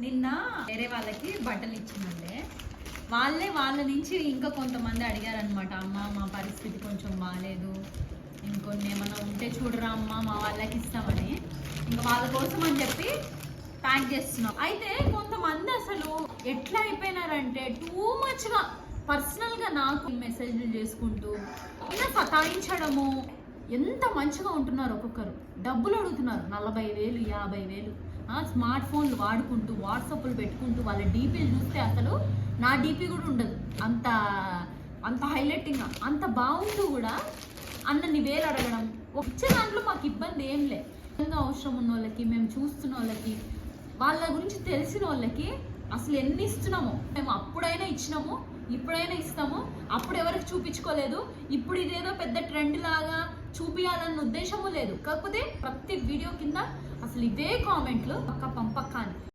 నిన్న వేరే వాళ్ళకి బట్టలు ఇచ్చిందంటే వాళ్ళ నుంచి ఇంకా కొంతమంది అడిగారనమాట. అమ్మ మా పరిస్థితి కొంచెం బాగాలేదు, ఇంకొన్ని ఏమైనా ఉంటే చూడరా అమ్మ మా వాళ్ళకి ఇస్తామని. ఇంకా వాళ్ళ కోసం అని చెప్పి ప్యాక్ చేస్తున్నాం. అయితే కొంతమంది అసలు ఎట్లా అయిపోయినారంటే టూ మచ్గా పర్సనల్గా నాకు మెసేజ్లు చేసుకుంటూ ఇలా సతాయించడము. ఎంత మంచిగా ఉంటున్నారు, ఒక్కొక్కరు డబ్బులు అడుగుతున్నారు 40,000 50,000. స్మార్ట్ ఫోన్లు వాడుకుంటూ వాట్సాప్లు పెట్టుకుంటూ వాళ్ళ డీపీలు చూస్తే అసలు నా డీపీ కూడా ఉండదు, అంత అంత హైలైటింగ్గా అంత బాగుంటూ కూడా అన్నన్ని వేలు అడగడం. వచ్చే దాంట్లో మాకు ఇబ్బంది ఏం లే. అవసరం ఉన్న వాళ్ళకి, మేము చూస్తున్న వాళ్ళకి, వాళ్ళ గురించి తెలిసిన వాళ్ళకి అసలు ఎన్ని ఇస్తున్నామో. మేము అప్పుడైనా ఇచ్చినాము, ఇప్పుడైనా ఇస్తాము. అప్పుడు ఎవరికి చూపించుకోలేదు, ఇప్పుడు ఇదేదో పెద్ద ట్రెండ్ లాగా చూపించాలన్న ఉద్దేశము లేదు. కాకపోతే ప్రతి వీడియో కింద అసలు ఇవే కామెంట్లు పక్క పంపక్క అని.